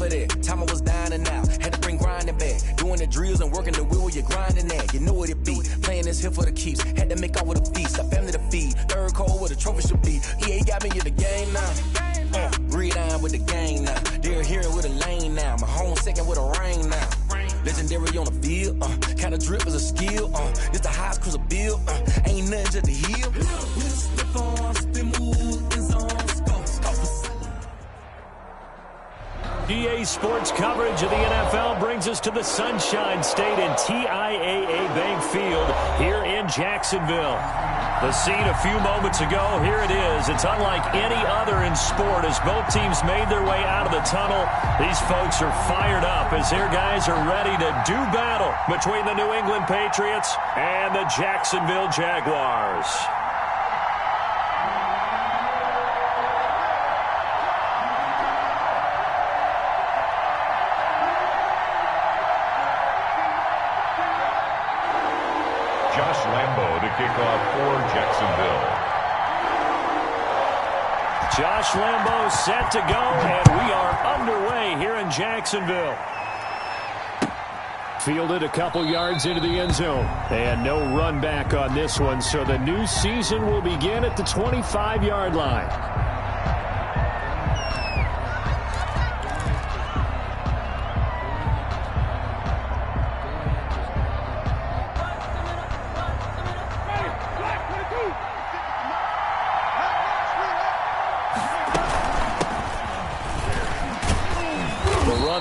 for that. Time I was down and out. Had to bring grinding back. Doing the drills and working the wheel where you're grinding at. You know what it be. Playing this here for the keeps. Had to make off with a feast. A family to feed. Third cold where the trophy should be. EA got me in the game now. Breed on with the gang now. They're here with a lane now. My home second with a rain now. Legendary on the field. Kind of drip is a skill. It's the highest cruiser bill. Ain't nothing just to heal. EA Sports coverage of the NFL brings us to the Sunshine State and TIAA Bank Field here in Jacksonville. The scene a few moments ago, here it is. It's unlike any other in sport as both teams made their way out of the tunnel. These folks are fired up as their guys are ready to do battle between the New England Patriots and the Jacksonville Jaguars. Kick off for Jacksonville. Josh Lambo set to go, and we are underway here in Jacksonville. Fielded a couple yards into the end zone, and no run back on this one, so the new season will begin at the 25-yard line.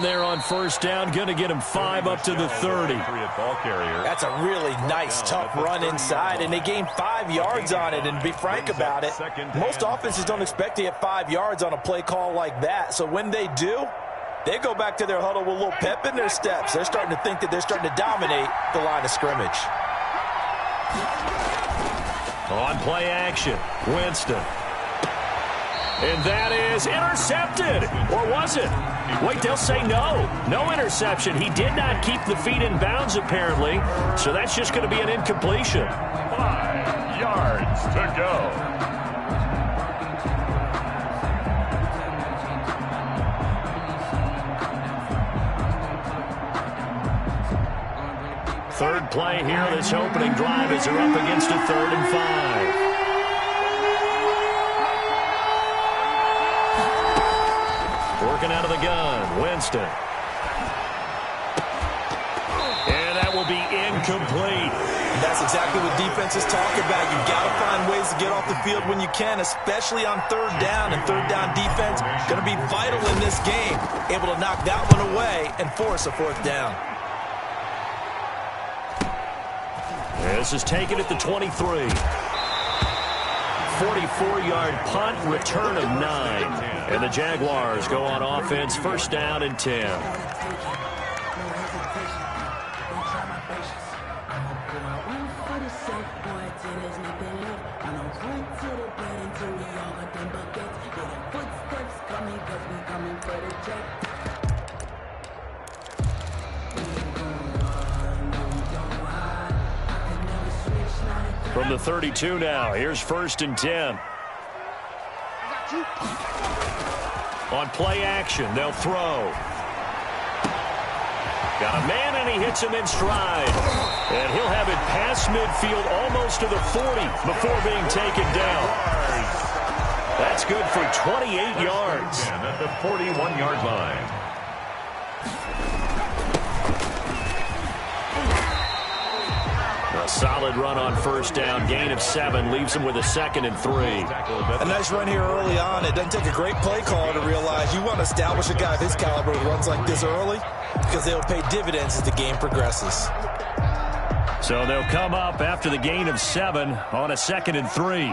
There on first down, going to get him 5 up to the 30. That's a really nice, tough run inside, and they gained 5 yards on it. And to be frank about it, most offenses don't expect to get 5 yards on a play call like that. So when they do, they go back to their huddle with a little pep in their steps. They're starting to think that they're starting to dominate the line of scrimmage. On play action, Winston. And that is intercepted. Or was it? Wait, they'll say no. No interception. He did not keep the feet in bounds, apparently. So that's just going to be an incompletion. 5 yards to go. Third play here, this opening drive as they're up against a 3rd and 5. Working out of the gun, Winston. And that will be incomplete. That's exactly what defenses talk about. You've got to find ways to get off the field when you can, especially on 3rd down. And 3rd down defense going to be vital in this game. Able to knock that one away and force a 4th down. This is taken at the 23. 44-yard punt, return of 9. And the Jaguars go on offense, 1st down and 10. From the 32 now, here's 1st and 10. On play action, they'll throw. Got a man, and he hits him in stride. And he'll have it past midfield almost to the 40 before being taken down. That's good for 28 yards. At the 41-yard line. A solid run on 1st down. Gain of 7 leaves him with a 2nd and 3. A nice run here early on. It doesn't take a great play caller to realize you want to establish a guy of his caliber with runs like this early because they'll pay dividends as the game progresses. So they'll come up after the gain of 7 on a 2nd and 3.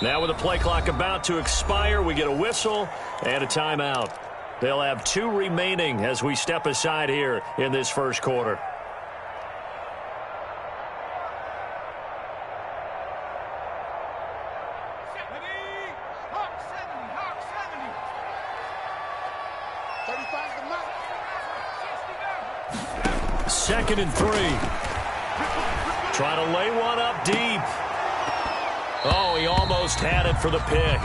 Now with the play clock about to expire, we get a whistle and a timeout. They'll have 2 remaining as we step aside here in this 1st quarter. Second and 3. Trying to lay one up deep. Oh, he almost had it for the pick.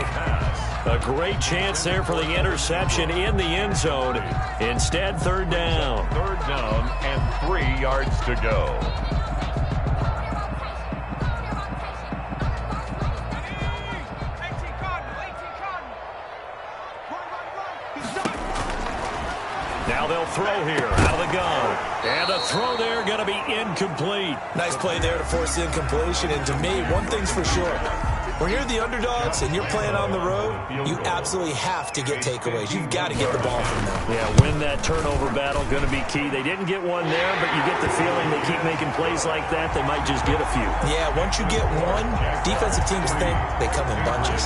A great chance there for the interception in the end zone. Instead, third down. Third down and 3 yards to go. Now they'll throw here out of the gun. And the throw there going to be incomplete. Nice play there to force the incompletion. And to me, one thing's for sure. When you're the underdogs and you're playing on the road, you absolutely have to get takeaways. You've got to get the ball from them. Yeah, win that turnover battle, going to be key. They didn't get one there, but you get the feeling they keep making plays like that, they might just get a few. Yeah, once you get one, defensive teams think they come in bunches.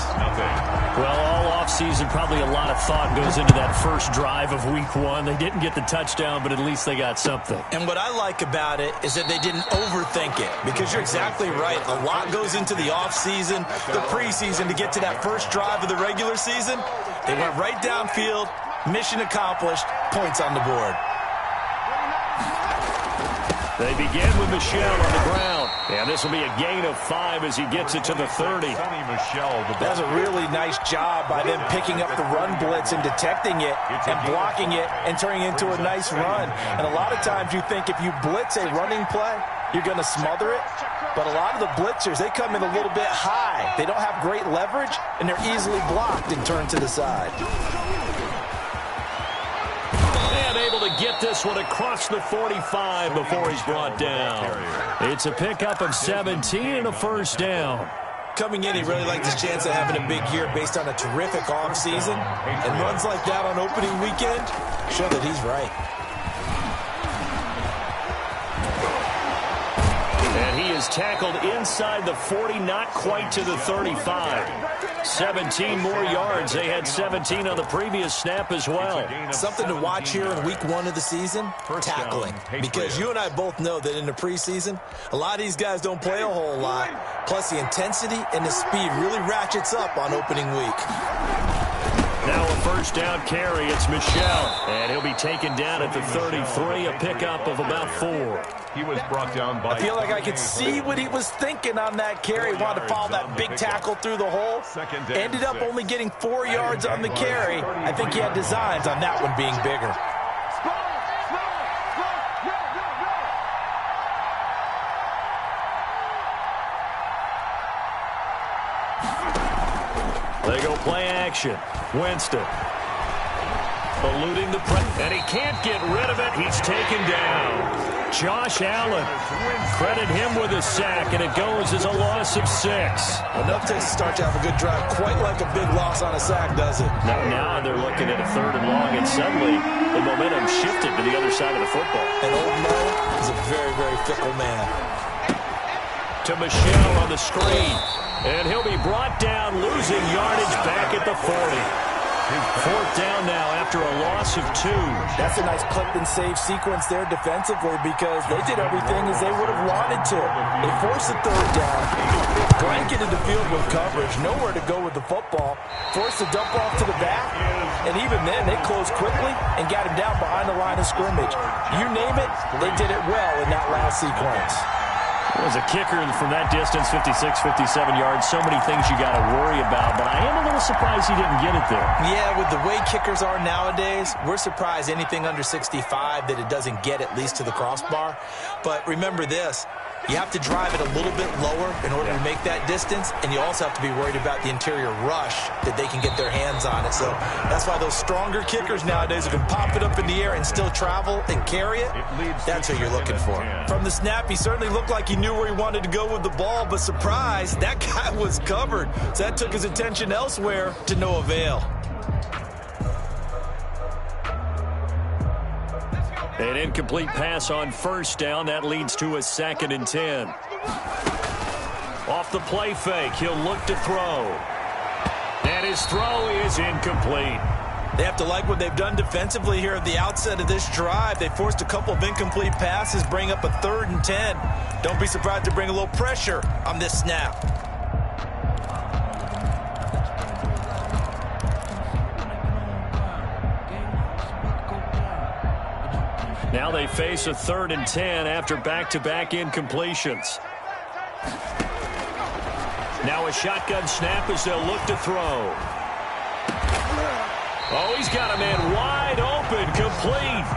Well, all offseason, probably a lot of thought goes into that first drive of week 1. They didn't get the touchdown, but at least they got something. And what I like about it is that they didn't overthink it, because you're exactly right. A lot goes into the offseason, the preseason to get to that first drive of the regular season. They went right downfield, mission accomplished, points on the board. They begin with Michel on the ground. And this will be a gain of 5 as he gets it to the 30. That's a really nice job by them picking up the run blitz and detecting it and blocking it and turning it into a nice run. And a lot of times you think if you blitz a running play, you're going to smother it. But a lot of the blitzers, they come in a little bit high. They don't have great leverage, and they're easily blocked and turned to the side. And able to get this one across the 45 before he's brought down. It's a pickup of 17 and a first down. Coming in, he really liked his chance of having a big year based on a terrific offseason. And runs like that on opening weekend show that he's right. And he is tackled inside the 40, not quite to the 35. 17 more yards. They had 17 on the previous snap as well. Something to watch here in week 1 of the season, tackling. Because you and I both know that in the preseason, a lot of these guys don't play a whole lot. Plus the intensity and the speed really ratchets up on opening week. Now a first down carry. It's Michel. And he'll be taken down at the 33, a pickup of about 4. He was brought down by... I feel like I could see what he was thinking on that carry. Wanted to follow that big tackle through the hole. Ended up only getting 4 yards on the carry. I think he had designs on that one being bigger. They go play action. Winston eluding the press, and he can't get rid of it. He's taken down. Josh Allen, credit him with a sack, and it goes as a loss of 6. Enough to start to have a good drive, quite like a big loss on a sack, does it? Now they're looking at a 3rd and long, and suddenly the momentum shifted to the other side of the football. And old Mo is a very, very fickle man. To Michel on the screen. And he'll be brought down, losing yardage back at the 40. 4th down now after a loss of 2. That's a nice clip and save sequence there defensively, because they did everything as they would have wanted to. They forced the 3rd down, blanketed the field with coverage, nowhere to go with the football, forced the dump off to the back, and even then they closed quickly and got him down behind the line of scrimmage. You name it, they did it well in that last sequence. As a kicker from that distance, 56, 57 yards, so many things you got to worry about, but I am a little surprised he didn't get it there. Yeah, with the way kickers are nowadays, we're surprised anything under 65 that it doesn't get at least to the crossbar. But remember this, you have to drive it a little bit lower in order to make that distance, and you also have to be worried about the interior rush that they can get their hands on it. So that's why those stronger kickers nowadays who can pop it up in the air and still travel and carry it, that's what you're looking for. From the snap, he certainly looked like he knew where he wanted to go with the ball, but surprise, that guy was covered. So that took his attention elsewhere to no avail. An incomplete pass on first down. That leads to a 2nd and 10. Off the play fake, he'll look to throw. And his throw is incomplete. They have to like what they've done defensively here at the outset of this drive. They forced a couple of incomplete passes, bring up a 3rd and 10. Don't be surprised to bring a little pressure on this snap. Now they face a 3rd and 10 after back-to-back incompletions. Now a shotgun snap as they'll look to throw. Oh, he's got a man wide open, complete.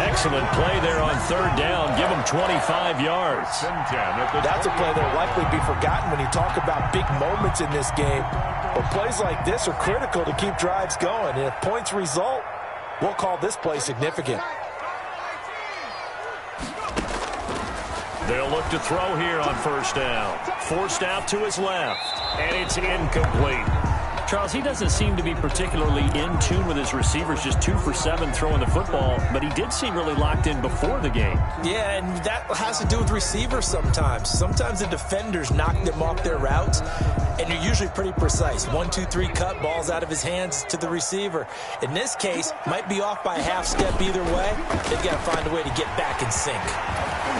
Excellent play there on third down. Give him 25 yards. That's a play that will likely be forgotten when you talk about big moments in this game. But plays like this are critical to keep drives going. And if points result, we'll call this play significant. They'll look to throw here on first down. Forced out to his left, and it's incomplete. Charles, he doesn't seem to be particularly in tune with his receivers, just 2 for 7 throwing the football, but he did seem really locked in before the game. Yeah, and that has to do with receivers sometimes. Sometimes the defenders knock them off their routes, and you're usually pretty precise. 1, 2, 3 cut, balls out of his hands to the receiver. In this case, might be off by a half step either way. They've got to find a way to get back in sync.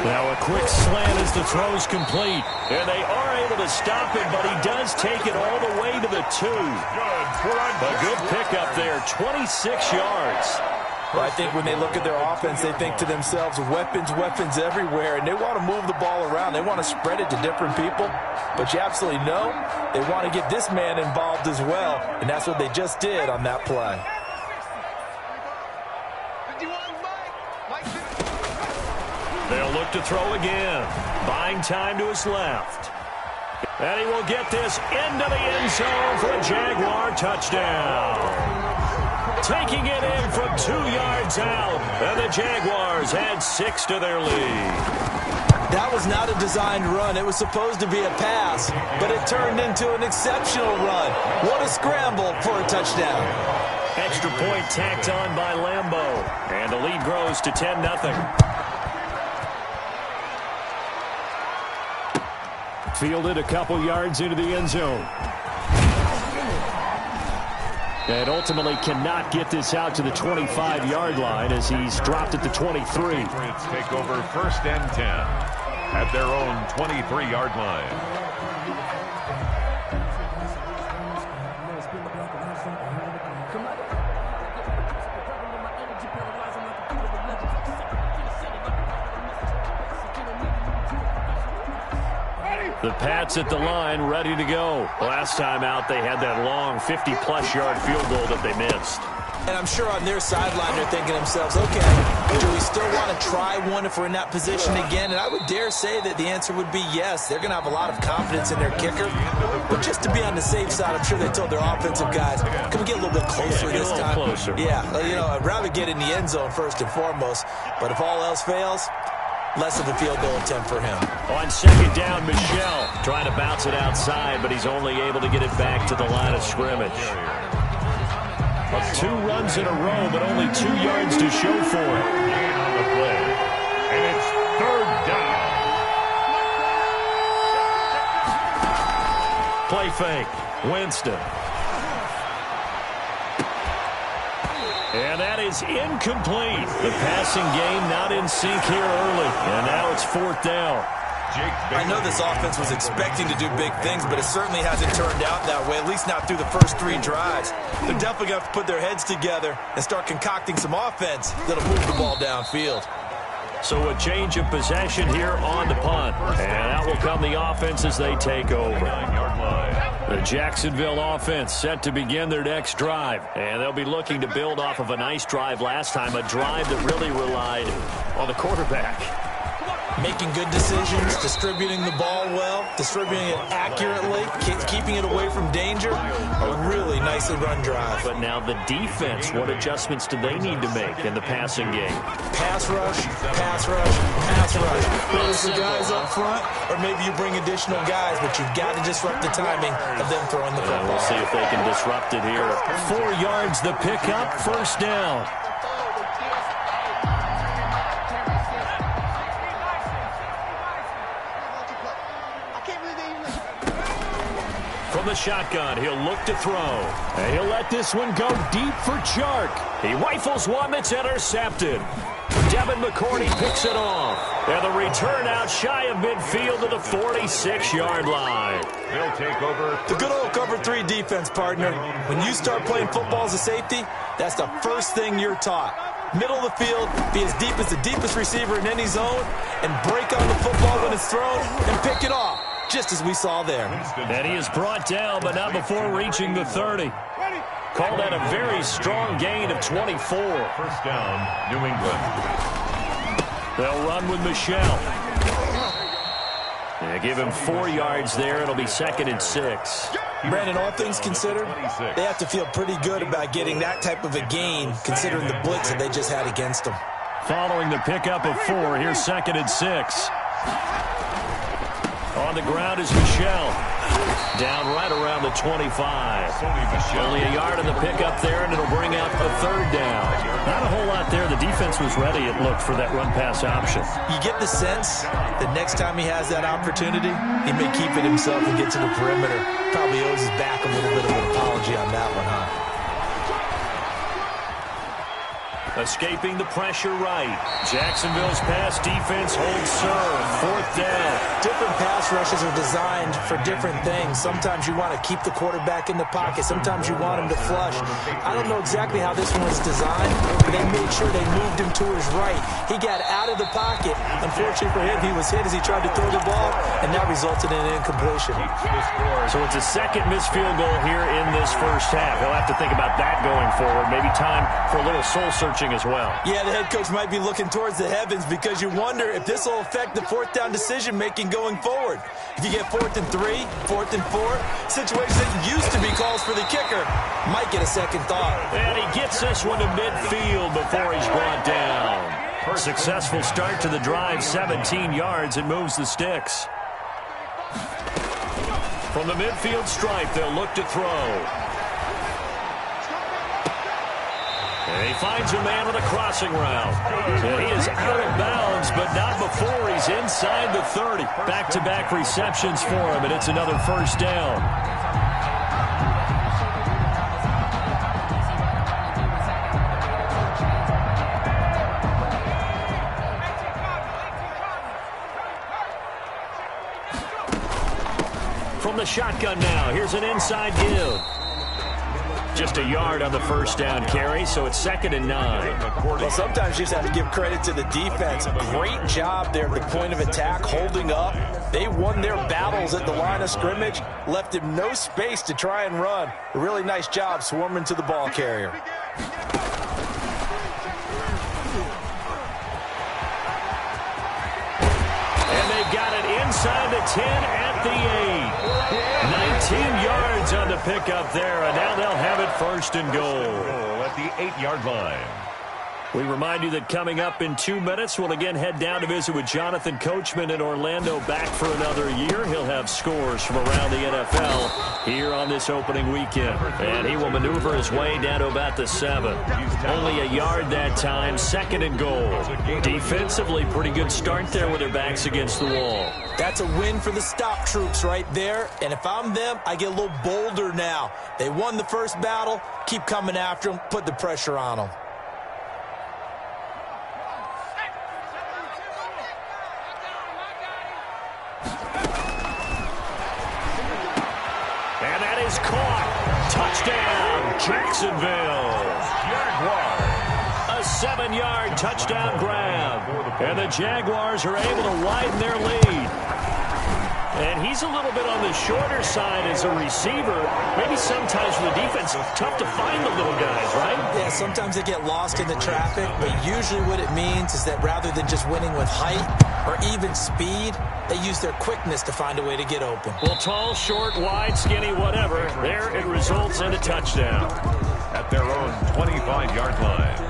Now a quick slant as the throw's complete. And they are able to stop him, but he does take it all the way to the 2. A good pickup there, 26 yards. Well, I think when they look at their offense, they think to themselves, weapons, weapons everywhere, and they want to move the ball around. They want to spread it to different people, but you absolutely know they want to get this man involved as well, and that's what they just did on that play. They'll look to throw again. Buying time to his left. And he will get this into the end zone for a Jaguar touchdown. Taking it in from 2 yards out. And the Jaguars add 6 to their lead. That was not a designed run. It was supposed to be a pass, but it turned into an exceptional run. What a scramble for a touchdown. Extra point tacked on by Lambo. And the lead grows to 10-0. Fielded a couple yards into the end zone. And ultimately cannot get this out to the 25-yard line as he's dropped at the 23. Take over 1st and 10 at their own 23-yard line. The Pats at the line, ready to go. Last time out, they had that long 50-plus yard field goal that they missed. And I'm sure on their sideline, they're thinking to themselves, okay, do we still want to try one if we're in that position again? And I would dare say that the answer would be yes. They're going to have a lot of confidence in their kicker. But just to be on the safe side, I'm sure they told their offensive guys, can we get a little bit closer this time? Closer. Yeah, you know, I'd rather get in the end zone first and foremost. But if all else fails, less of a field goal attempt for him. On second down, Michel trying to bounce it outside, but he's only able to get it back to the line of scrimmage. 2 runs in a row, but only 2 yards to show for it. On the play. And it's 3rd down. Play fake. Winston. And that is incomplete. The passing game not in sync here early. And now it's 4th down. I know this offense was expecting to do big things, but it certainly hasn't turned out that way, at least not through the first 3 drives. They're definitely going to have to put their heads together and start concocting some offense that'll move the ball downfield. So a change of possession here on the punt. And out will come the offense as they take over. 9-yard line. The Jacksonville offense set to begin their next drive. And they'll be looking to build off of a nice drive last time, a drive that really relied on the quarterback. Making good decisions, distributing the ball well, distributing it accurately, keeping it away from danger. A really nicely run drive. But now the defense, what adjustments do they need to make in the passing game? Pass rush, pass rush, pass rush. Whether it's the guys up front or maybe you bring additional guys, but you've got to disrupt the timing of them throwing the football. We'll see if they can disrupt it here. 4 yards the pickup, 1st down. From the shotgun, he'll look to throw. And he'll let this one go deep for Chark. He rifles one that's intercepted. Devin McCourty picks it off. And the return out shy of midfield to the 46-yard line. They'll take over. The good old cover 3 defense, partner. When you start playing football as a safety, that's the first thing you're taught. middle of the field, be as deep as the deepest receiver in any zone, and break on the football when it's thrown and pick it off, just as we saw there. And he is brought down, but not before reaching the 30. Called that a very strong gain of 24. First down, New England. They'll run with Michelle. They give him 4 yards there. It'll be 2nd and 6. Brandon, all things considered, they have to feel pretty good about getting that type of a gain, considering the blitz that they just had against them. Following the pickup of 4, here's 2nd and 6. On the ground is Michelle. Down right around the 25. Only a yard on the pickup there, and it'll bring out a 3rd down. Not a whole lot there. The defense was ready, it looked, for that run-pass option. You get the sense that next time he has that opportunity, he may keep it himself and get to the perimeter. Probably owes his back a little bit of an apology on that one, huh? Escaping the pressure right. Jacksonville's pass defense holds serve. 4th down. Different pass rushes are designed for different things. Sometimes you want to keep the quarterback in the pocket. Sometimes you want him to flush. I don't know exactly how this one was designed, but they made sure they moved him to his right. He got out of the pocket. Unfortunately for him, he was hit as he tried to throw the ball, and that resulted in an incompletion. So it's a 2nd missed field goal here in this first half. He'll have to think about that going forward. Maybe time for a little soul-searching as well. Yeah, the head coach might be looking towards the heavens because you wonder if this will affect the 4th down decision-making going forward. If you get 4th and 3, 4th and 4, situations that used to be calls for the kicker might get a second thought. And he gets this one to midfield before he's brought down. Successful start to the drive, 17 yards, and moves the sticks. From the midfield stripe, they'll look to throw. And he finds a man on a crossing route. And he is out of bounds, but not before he's inside the 30. Back-to-back receptions for him, and it's another 1st down. From the shotgun now, here's an inside give. Just a yard on the 1st down carry, so it's 2nd and 9. Well, sometimes you just have to give credit to the defense. Great job there at the point of attack, holding up. They won their battles at the line of scrimmage, left him no space to try and run. A really nice job swarming to the ball carrier. And they've got it inside the 10 at the 8. 19 yards on the pickup there, and now they'll have it 1st and goal. At the 8-yard line. We remind you that coming up in 2 minutes, we'll again head down to visit with Jonathan Coachman in Orlando, back for another year. He'll have scores from around the NFL here on this opening weekend. And he will maneuver his way down to about the 7. Only a yard that time, 2nd and goal. Defensively, pretty good start there with their backs against the wall. That's a win for the stop troops right there. And if I'm them, I get a little bolder now. They won the first battle. Keep coming after them. Put the pressure on them. And that is caught. Touchdown, Jacksonville. A 7-yard touchdown grab. And the Jaguars are able to widen their lead. And he's a little bit on the shorter side as a receiver. Maybe sometimes for the defense, tough to find the little guys, right? Yeah, sometimes they get lost in the traffic, but usually what it means is that rather than just winning with height or even speed, they use their quickness to find a way to get open. Well, tall, short, wide, skinny, whatever, there it results in a touchdown. At their own 25-yard line.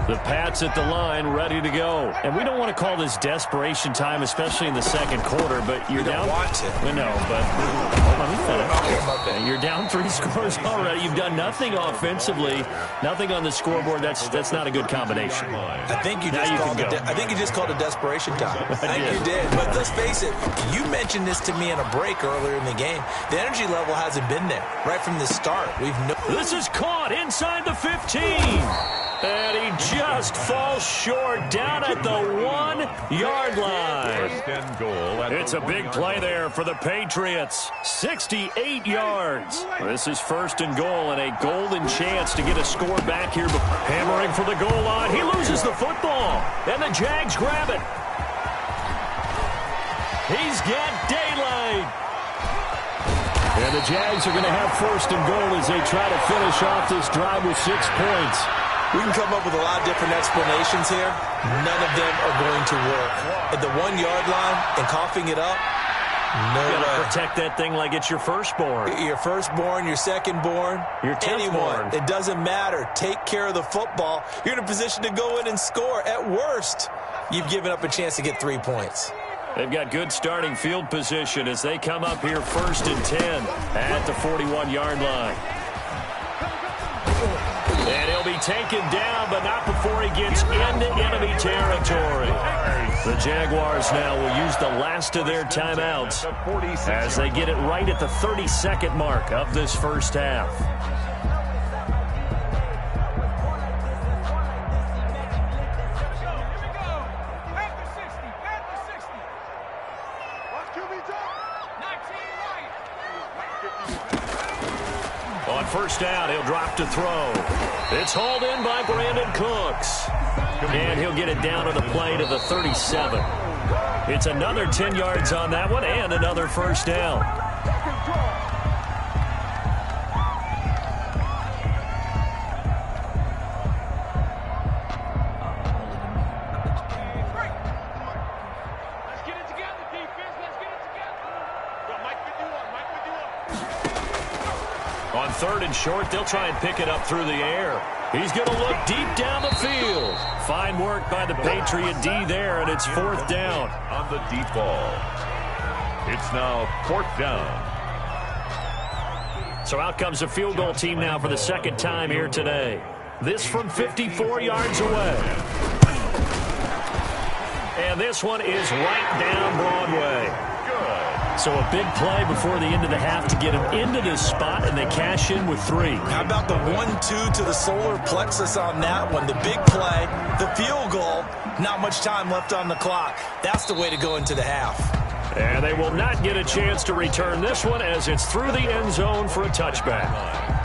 The Pats at the line, ready to go. And we don't want to call this desperation time, especially in the second quarter, but you're down. Want to. I know, but let me finish. You're down 3 scores already. You've done nothing offensively, nothing on the scoreboard. That's not a good combination. I think you just called it desperation time. I think you did. But let's face it, you mentioned this to me in a break earlier in the game. The energy level hasn't been there right from the start. This is caught inside the 15. And he just falls short down at the 1-yard line. First and goal. It's a big play there for the Patriots. 68 yards. This is first and goal and a golden chance to get a score back here. Hammering for the goal line. He loses the football. And the Jags grab it. He's got daylight. And the Jags are going to have first and goal as they try to finish off this drive with 6 points. We can come up with a lot of different explanations here. None of them are going to work. At the 1-yard line and coughing it up, no way. You got to protect that thing like it's your firstborn. Your firstborn, your secondborn, your anyone. It doesn't matter. Take care of the football. You're in a position to go in and score. At worst, you've given up a chance to get 3 points. They've got good starting field position as they come up here first and 10 at the 41-yard line. And he'll be taken down, but not before he gets into enemy territory. The Jaguars now will use the last of their timeouts as they get it right at the 30-second mark of this first half. On first down, he'll drop to throw. It's hauled in by Brandon Cooks. And he'll get it down to the play to the 37. It's another 10 yards on that one and another first down. On third and short, they'll try and pick it up through the air. He's going to look deep down the field. Fine work by the Patriot D there, and it's fourth down. On the deep ball. It's now fourth down. So out comes a field goal team now for the second time here today. This from 54 yards away. And this one is right down Broadway. So a big play before the end of the half to get him into this spot, and they cash in with 3. How about the 1-2 to the solar plexus on that one? The big play, the field goal, not much time left on the clock. That's the way to go into the half. And they will not get a chance to return this one as it's through the end zone for a touchback.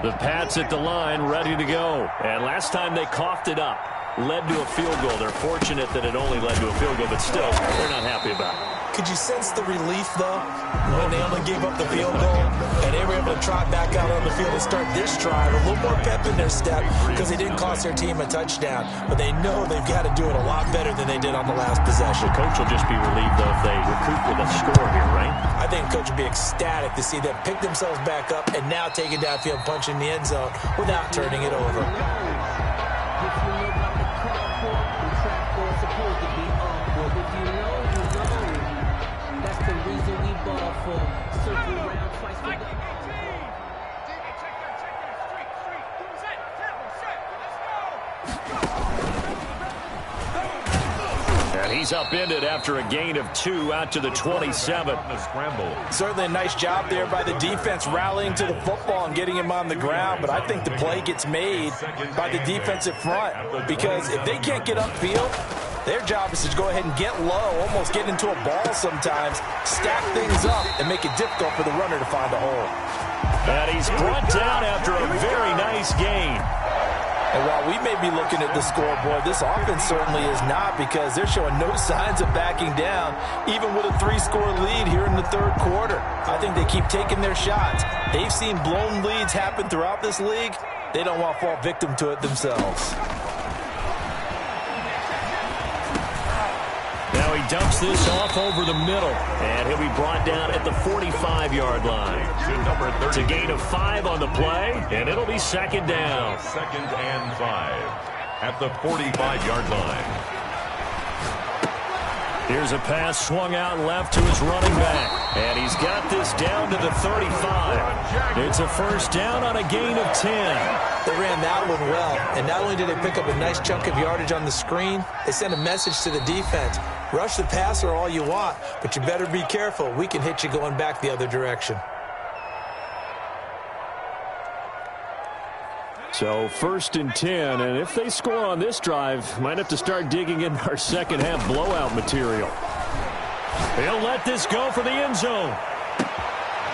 The Pats at the line, ready to go. And last time they coughed it up, led to a field goal. They're fortunate that it only led to a field goal, but still, they're not happy about it. Could you sense the relief, though, when they only gave up the field goal and they were able to trot back out on the field and start this drive? A little more pep in their step because they didn't cost their team a touchdown. But they know they've got to do it a lot better than they did on the last possession. The coach will just be relieved, though, if they recoup with a score here, right? I think the coach would be ecstatic to see them pick themselves back up and now take it downfield, punch in the end zone without turning it over. And he's upended after a gain of 2 out to the 27. Certainly a nice job there by the defense rallying to the football and getting him on the ground, but I think the play gets made by the defensive front because if they can't get upfield, their job is to go ahead and get low, almost get into a ball sometimes, stack things up, and make it difficult for the runner to find a hole. And he's brought down after a very nice gain. And while we may be looking at the scoreboard, this offense certainly is not because they're showing no signs of backing down, even with a 3-score lead here in the third quarter. I think they keep taking their shots. They've seen blown leads happen throughout this league. They don't want to fall victim to it themselves. Now he dumps this off over the middle, and he'll be brought down at the 45-yard line. It's a gain of 5 on the play, and it'll be second down. Second and 5 at the 45-yard line. Here's a pass swung out left to his running back. And he's got this down to the 35. It's a first down on a gain of 10. They ran that one well. And not only did they pick up a nice chunk of yardage on the screen, they sent a message to the defense. Rush the passer all you want, but you better be careful. We can hit you going back the other direction. So first and 10, and if they score on this drive, might have to start digging in our second half blowout material. He'll let this go for the end zone.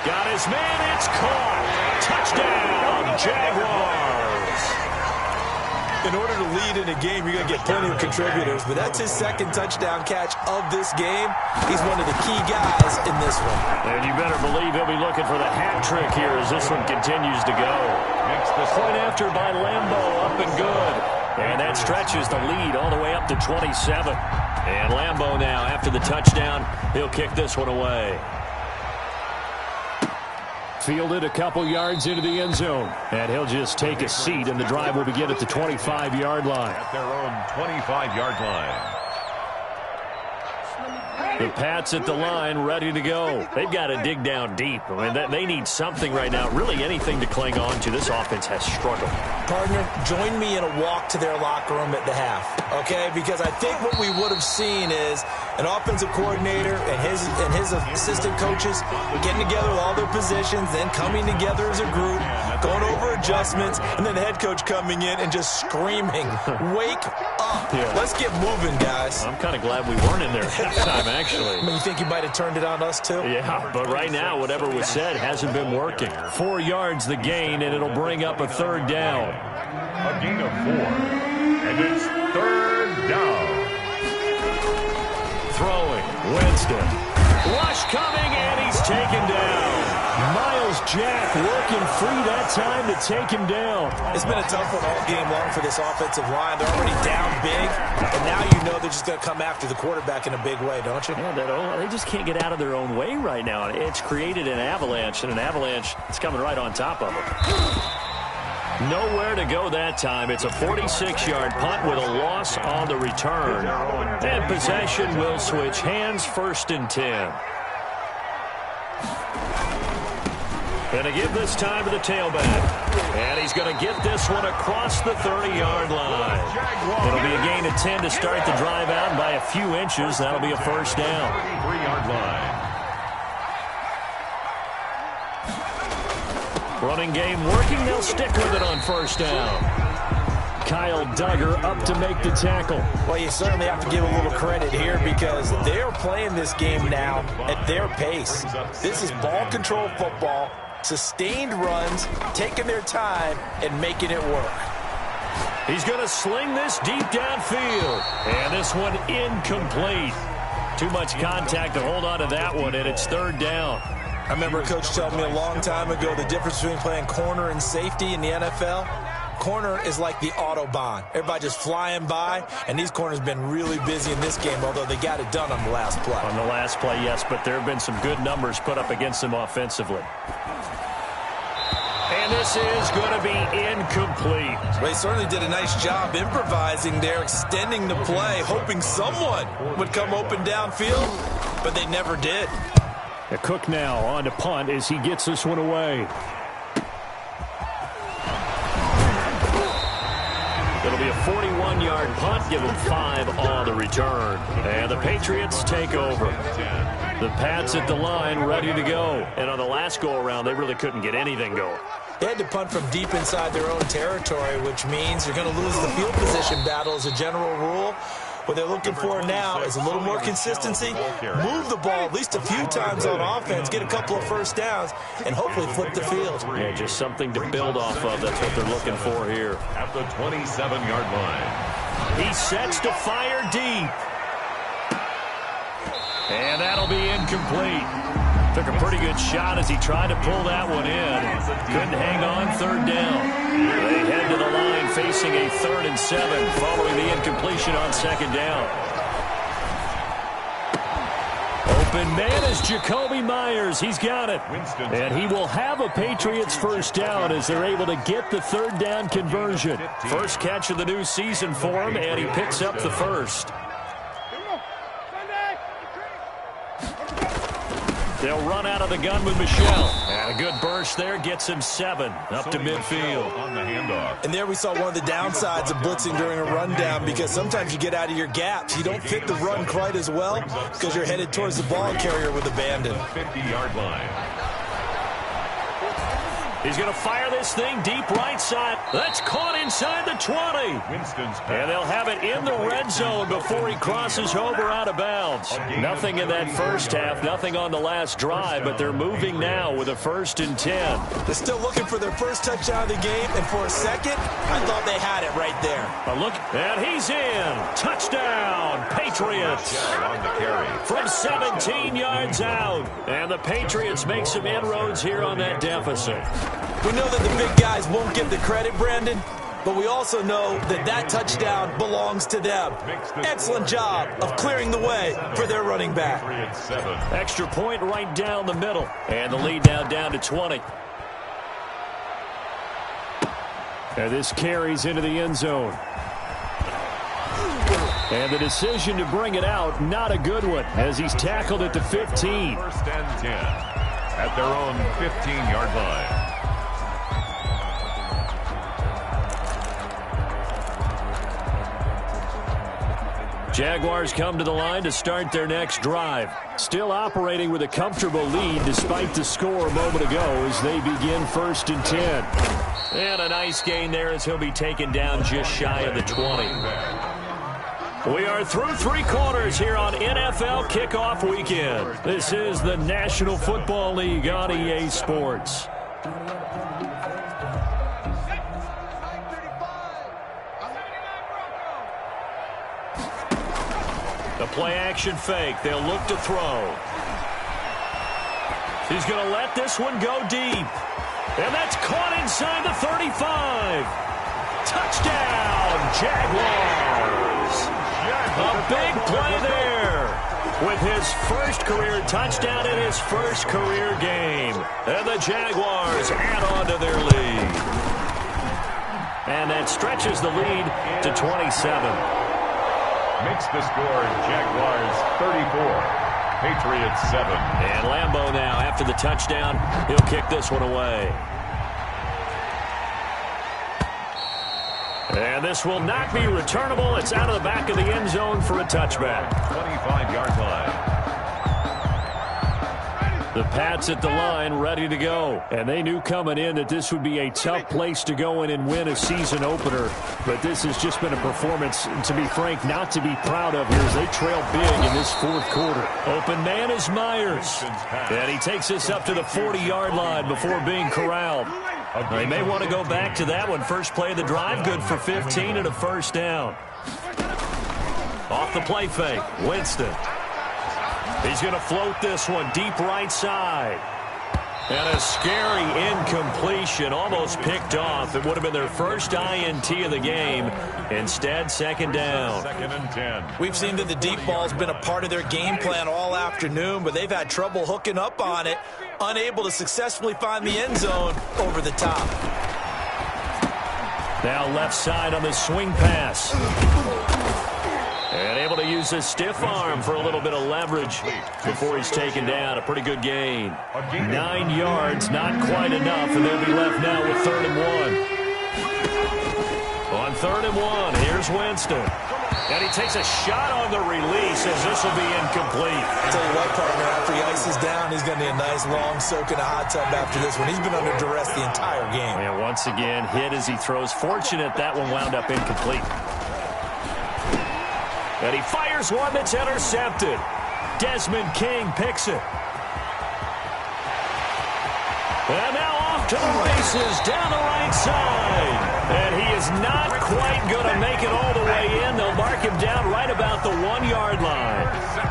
Got his man, it's caught. Touchdown, Jaguars. In order to lead in a game, you're going to get plenty of contributors, but that's his second touchdown catch of this game. He's one of the key guys in this one. And you better believe he'll be looking for the hat trick here as this one continues to go. Point after by Lambo, up and good. And that stretches the lead all the way up to 27. And Lambo now, after the touchdown, he'll kick this one away. Fielded a couple yards into the end zone. And he'll just take a seat, and the drive will begin at the 25-yard line. At their own 25-yard line. The Pats at the line, ready to go. They've got to dig down deep. I mean, they need something right now, really anything to cling on to. This offense has struggled. Partner, join me in a walk to their locker room at the half, okay? Because I think what we would have seen is an offensive coordinator and his assistant coaches getting together with all their positions, then coming together as a group, going over adjustments, and then the head coach coming in and just screaming, wake up. Yeah. Let's get moving, guys. I'm kind of glad we weren't in there at halftime, actually. I mean, you think you might have turned it on us, too? Yeah, but right now, whatever was said hasn't been working. 4 yards the gain, and it'll bring up a third down. A gain of 4, and it's third down. Throwing, Winston. Rush coming, and he's taken down. Miles Jack working free that time to take him down. It's been a tough one all game long for this offensive line. They're already down big, and now you know they're just going to come after the quarterback in a big way, don't you? Yeah, they just can't get out of their own way right now. It's created an avalanche, and an avalanche is coming right on top of them. Nowhere to go that time. It's a 46-yard punt with a loss on the return. And possession will switch hands, first and 10. Going to give this time to the tailback. And he's going to get this one across the 30-yard line. It'll be a gain of 10 to start the drive out by a few inches. That'll be a first down. 33-yard line. Running game working. They'll stick with it on first down. Kyle Duggar up to make the tackle. Well, you certainly have to give a little credit here because they're playing this game now at their pace. This is ball control football, sustained runs, taking their time, and making it work. He's going to sling this deep downfield. And this one incomplete. Too much contact to hold on to that one, and it's third down. I remember a coach telling me a long time ago the difference between playing corner and safety in the NFL. Corner is like the Autobahn. Everybody just flying by, and these corners have been really busy in this game, although they got it done on the last play. On the last play, yes, but there have been some good numbers put up against them offensively. And this is going to be incomplete. Well, he certainly did a nice job improvising there, extending the play, hoping someone would come open downfield, but they never did. A Cook now on to punt as he gets this one away. It'll be a 41-yard punt. Give them 5 on the return. And the Patriots take over. The Pats at the line ready to go. And on the last go-around, they really couldn't get anything going. They had to punt from deep inside their own territory, which means you're going to lose the field position battle as a general rule. What they're looking for now is a little more consistency, move the ball at least a few times on offense, get a couple of first downs, and hopefully flip the field. Yeah, just something to build off of. That's what they're looking for here. At the 27-yard line. He sets to fire deep. And that'll be incomplete. Took a pretty good shot as he tried to pull that one in. Couldn't hang on, third down. They head to the line facing a 3rd and 7 following the incompletion on second down. Open man is Jacoby Myers. He's got it. And he will have a Patriots first down as they're able to get the third down conversion. First catch of the new season for him, and he picks up the first. They'll run out of the gun with Michel. And a good burst there gets him 7 up to midfield. On the handoff. And there we saw one of the downsides of blitzing during a rundown, because sometimes you get out of your gaps. You don't fit the run quite as well because you're headed towards the ball carrier with abandon. 50-yard line. He's going to fire this thing deep right side. That's caught inside the 20. Winston's pass. And they'll have it in the red zone before he crosses over out of bounds. Nothing in that first half, nothing on the last drive, but they're moving now with a 1st and 10. They're still looking for their first touchdown of the game, and for a second, I thought they had it right there. A look, and he's in. Touchdown, Patriots. On the carry. From 17 yards out. And the Patriots make some inroads here on that deficit. We know that the big guys won't get the credit, Brandon, but we also know that that touchdown belongs to them. Excellent job of clearing the way for their running back. Extra point right down the middle. And the lead now down to 20. And this carries into the end zone. And the decision to bring it out, not a good one, as he's tackled at the 15. 1st and 10 at their own 15-yard line. Jaguars come to the line to start their next drive. Still operating with a comfortable lead despite the score a moment ago as they begin 1st and 10. And a nice gain there as he'll be taken down just shy of the 20. We are through 3 quarters here on NFL Kickoff Weekend. This is the National Football League on EA Sports. The play-action fake. They'll look to throw. He's going to let this one go deep. And that's caught inside the 35. Touchdown, Jaguars. A big play there with his first career touchdown in his first career game. And the Jaguars add on to their lead. And that stretches the lead to 27. Makes the score Jaguars 34, Patriots 7. And Lambeau now, after the touchdown, he'll kick this one away. And this will not be returnable. It's out of the back of the end zone for a touchback. 25-yard line. The Pats at the line ready to go. And they knew coming in that this would be a tough place to go in and win a season opener. But this has just been a performance, to be frank, not to be proud of here as they trail big in this 4th quarter. Open man is Myers. And he takes us up to the 40-yard line before being corralled. They may want to go back to that one. First play of the drive, good for 15 and a 1st down. Off the play fake, Winston. He's going to float this one deep right side. And a scary incompletion, almost picked off. It would have been their first INT of the game. Instead, 2nd down. 2nd and 10. We've seen that the deep ball's been a part of their game plan all afternoon, but they've had trouble hooking up on it, unable to successfully find the end zone over the top. Now left side on the swing pass. And able to use his stiff arm for a little bit of leverage before he's taken down. A pretty good gain. 9 yards, not quite enough, and they'll be left now with 3rd and 1. On 3rd and 1, here's Winston. And he takes a shot on the release as this will be incomplete. I'll tell you what, partner, after he ices down, he's going to need a nice long soak in a hot tub after this one. He's been under duress the entire game. And once again, hit as he throws. Fortunate that one wound up incomplete. And he fires one that's intercepted. Desmond King picks it. And now off to the races down the right side. And he is not quite going to make it all the way in. They'll mark him down right about the 1-yard line.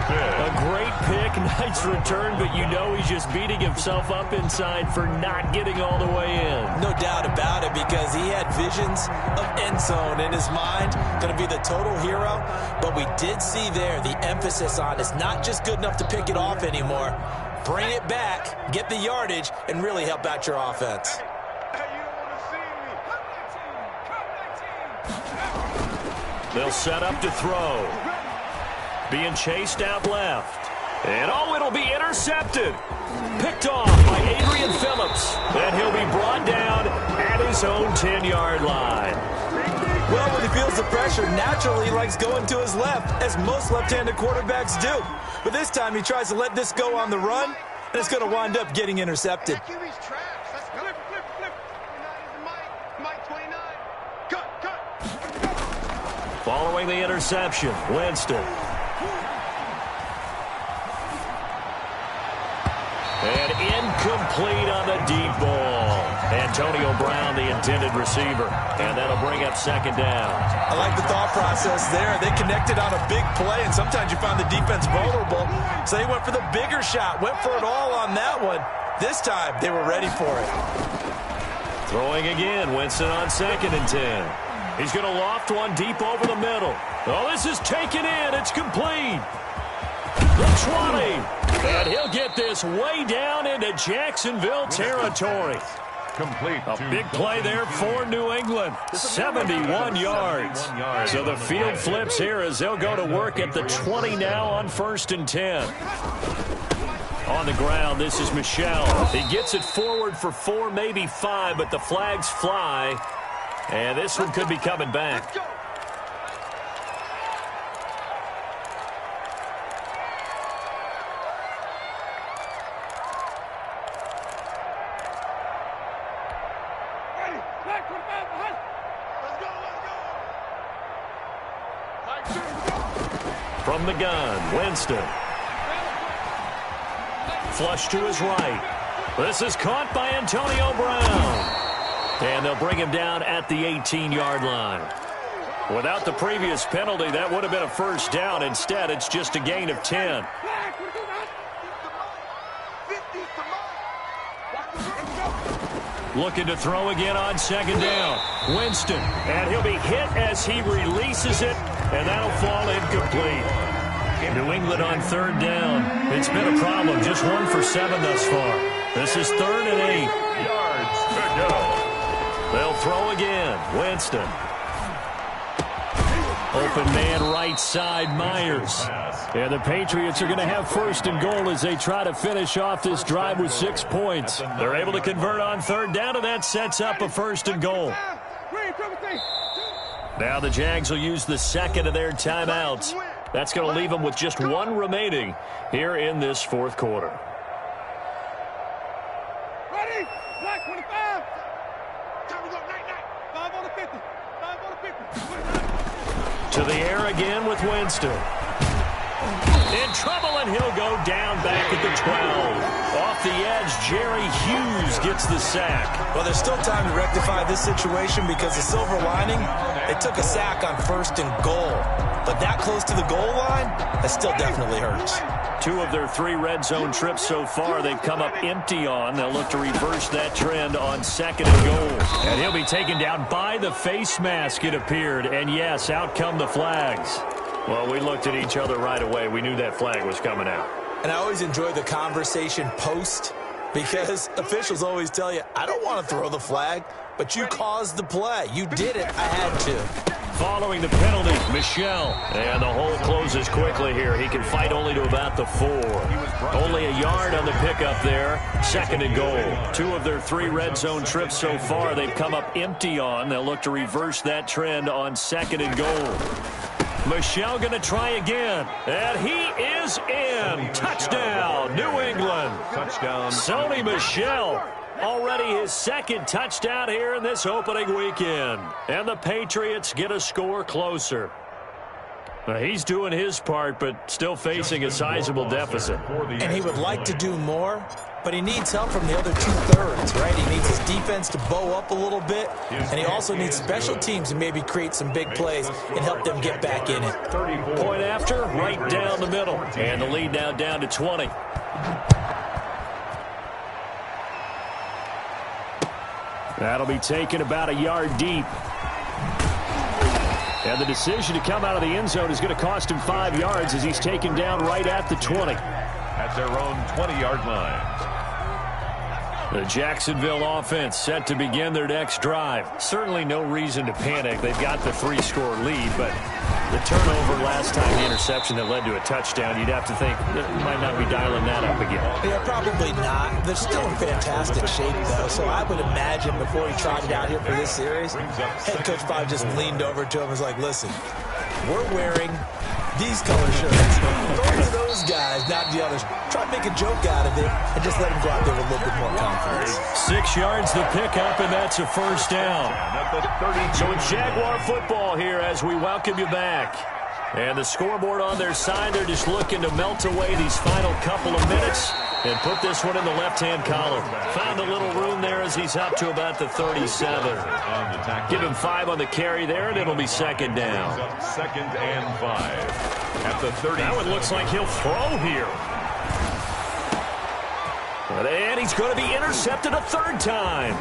A great pick, nice return, but you know he's just beating himself up inside for not getting all the way in. No doubt about it, because he had visions of end zone in his mind. Going to be the total hero. But we did see there the emphasis on it's not just good enough to pick it off anymore. Bring it back, get the yardage, and really help out your offense. They'll set up to throw. being chased out left. And it'll be intercepted. Picked off by Adrian Phillips. And he'll be brought down at his own 10-yard line. Well, when he feels the pressure, naturally he likes going to his left, as most left-handed quarterbacks do. But this time he tries to let this go on the run, and it's going to wind up getting intercepted. Following the interception, Winston. And incomplete on the deep ball. Antonio Brown, the intended receiver. And that'll bring up second down. I like the thought process there. They connected on a big play, and sometimes you find the defense vulnerable. So they went for the bigger shot, went for it all on that one. This time, they were ready for it. Throwing again, Winston on 2nd and 10. He's going to loft one deep over the middle. Oh, this is taken in. It's complete. The 20. And he'll get this way down into Jacksonville territory. Complete. A big play there for New England. 71 yards. So the field flips here as they'll go to work at the 20 now on 1st and 10. On the ground, this is Michel. He gets it forward for 4, maybe 5, but the flags fly. And this one could be coming back. From the gun, Winston. Flush to his right. This is caught by Antonio Brown. And they'll bring him down at the 18-yard line. Without the previous penalty, that would have been a first down. Instead, it's just a gain of 10. Looking to throw again on 2nd down. Winston, and he'll be hit as he releases it, and that'll fall incomplete. New England on 3rd down. It's been a problem. Just 1 for 7 thus far. This is 3rd and 8. Yards to go. They'll throw again. Winston. Open man right side, Myers. And the Patriots are going to have 1st and goal as they try to finish off this drive with 6 points. They're able to convert on 3rd down, and that sets up a 1st and goal. Now the Jags will use the 2nd of their timeouts. That's going to leave them with just 1 remaining here in this 4th quarter. Ready? Black 25. Time to go. Night. 5 on the 50. 5 on the 50. To the air again with Winston. In trouble, and he'll go down back at the 12. Off the edge, Jerry Hughes gets the sack. Well, there's still time to rectify this situation because the silver lining, they took a sack on 1st and goal. But that close to the goal line, that still definitely hurts. 2 of their 3 red zone trips so far, they've come up empty on. They'll look to reverse that trend on 2nd and goal. And he'll be taken down by the face mask, it appeared. And yes, out come the flags. Well, we looked at each other right away. We knew that flag was coming out. And I always enjoy the conversation post because officials always tell you, I don't want to throw the flag, but you caused the play. You did it. I had to. Following the penalty, Michel. And the hole closes quickly here. He can fight only to about the 4. Only a yard on the pickup there. 2nd and goal. 2 of their 3 red zone trips so far, they've come up empty on. They'll look to reverse that trend on 2nd and goal. Michel going to try again. And he is in. Touchdown, New England. Touchdown. Sony Michel. Already his 2nd touchdown here in this opening weekend. And the Patriots get a score closer. Now, he's doing his part, but still facing a sizable deficit. And he would like to do more, but he needs help from the other 2/3, right? He needs his defense to bow up a little bit, and he also needs special teams to maybe create some big plays and help them get back in it. Point after, right down the middle. And the lead now down to 20. That'll be taken about a yard deep. And the decision to come out of the end zone is going to cost him 5 yards as he's taken down right at the 20. At their own 20-yard line. The Jacksonville offense set to begin their next drive. Certainly no reason to panic. They've got the 3-score lead, but the turnover last time, the interception that led to a touchdown, you'd have to think that might not be dialing that up again. Yeah, probably not. They're still in fantastic shape, though, so I would imagine before he trotted out here for this series, head coach probably just leaned over to him and was like, listen, we're wearing these color shirts. Throw to those guys, not the others. Try to make a joke out of it and just let them go out there with a little bit more confidence. 6 yards the pickup, and that's a first down. So it's Jaguar football here as we welcome you back. And the scoreboard on their side, they're just looking to melt away these final couple of minutes and put this one in the left-hand column. Found a little room there as he's up to about the 37. Give him 5 on the carry there, and it'll be second down. Second and 5 at the 30. Now it looks like he'll throw here. And he's going to be intercepted a third time.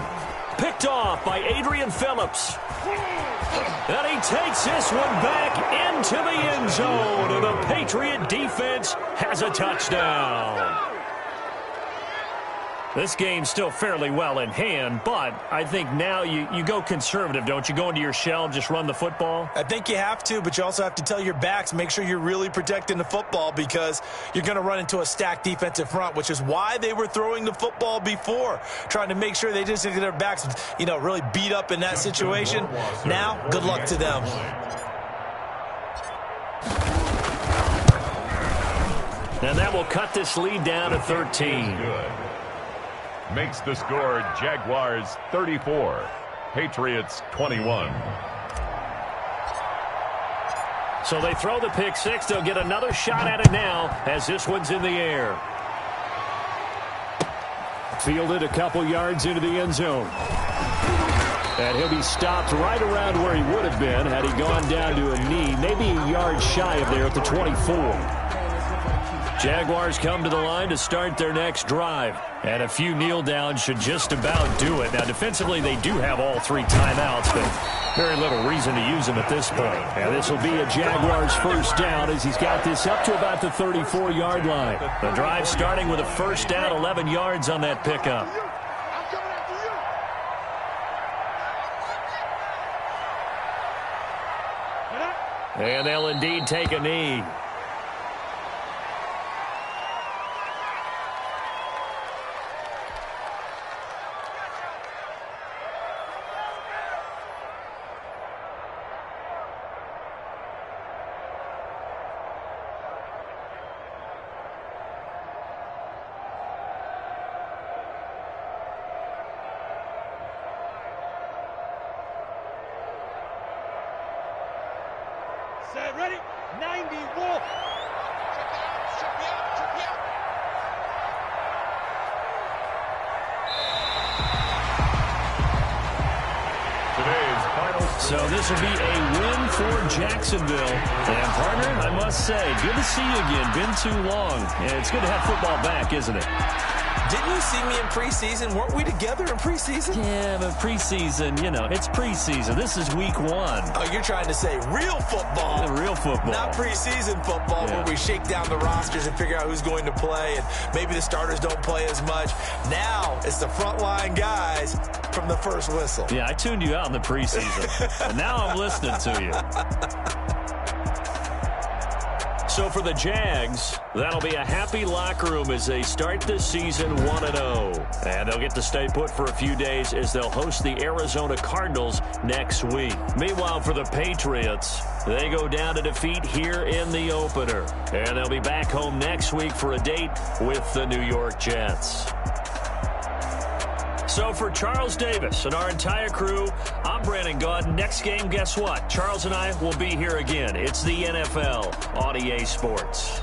Picked off by Adrian Phillips. And he takes this one back into the end zone. And the Patriot defense has a touchdown. This game's still fairly well in hand, but I think now you go conservative, don't you? Go into your shell, just run the football? I think you have to, but you also have to tell your backs, make sure you're really protecting the football because you're going to run into a stacked defensive front, which is why they were throwing the football before, trying to make sure they didn't get their backs, really beat up in that situation. Now, good luck to them. And that will cut this lead down to 13. Good. Makes the score Jaguars 34, Patriots 21. So they throw the pick six. They'll get another shot at it now as this one's in the air. Fielded a couple yards into the end zone. And he'll be stopped right around where he would have been had he gone down to a knee, maybe a yard shy of there at the 24. Jaguars come to the line to start their next drive. And a few kneel downs should just about do it. Now, defensively, they do have all 3 timeouts, but very little reason to use them at this point. And this will be a Jaguars first down as he's got this up to about the 34-yard line. The drive starting with a first down, 11 yards on that pickup. And they'll indeed take a knee. Set, ready? 90, wolf. So this will be a win for Jacksonville. And, partner, I must say, good to see you again. Been too long. And it's good to have football back, isn't it? Didn't you see me in preseason? Weren't we together in preseason? Yeah, but preseason, it's preseason. This is week 1. Oh, you're trying to say real football. Real football. Not preseason football where we shake down the rosters and figure out who's going to play, and maybe the starters don't play as much. Now it's the frontline guys from the first whistle. Yeah, I tuned you out in the preseason. And now I'm listening to you. So for the Jags, that'll be a happy locker room as they start this season 1-0. And they'll get to stay put for a few days as they'll host the Arizona Cardinals next week. Meanwhile, for the Patriots, they go down to defeat here in the opener. And they'll be back home next week for a date with the New York Jets. So for Charles Davis and our entire crew, I'm Brandon Gaudin. Next game, guess what? Charles and I will be here again. It's the NFL on EA Sports.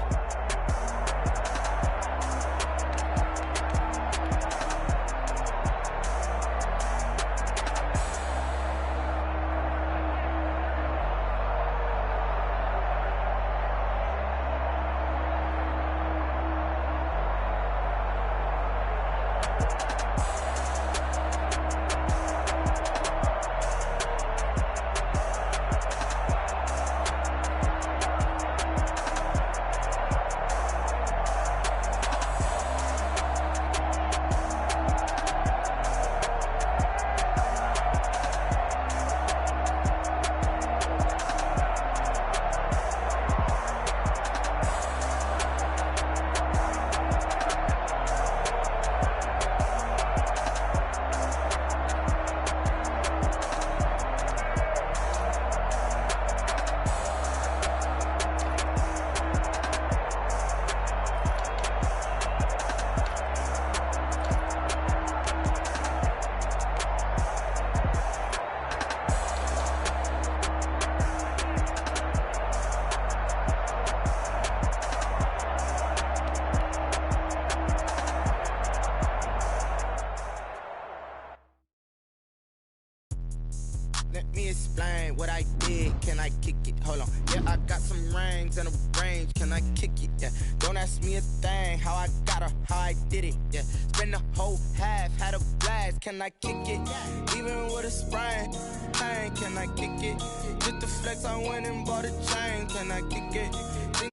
Let me explain what I did. Can I kick it? Hold on. Yeah, I got some rings and a range. Can I kick it? Yeah. Don't ask me a thing. How I got her, how I did it. Yeah. Spend the whole half, had a blast. Can I kick it? Even with a sprain. Pain, can I kick it? Just the flex, I went and bought a chain. Can I kick it?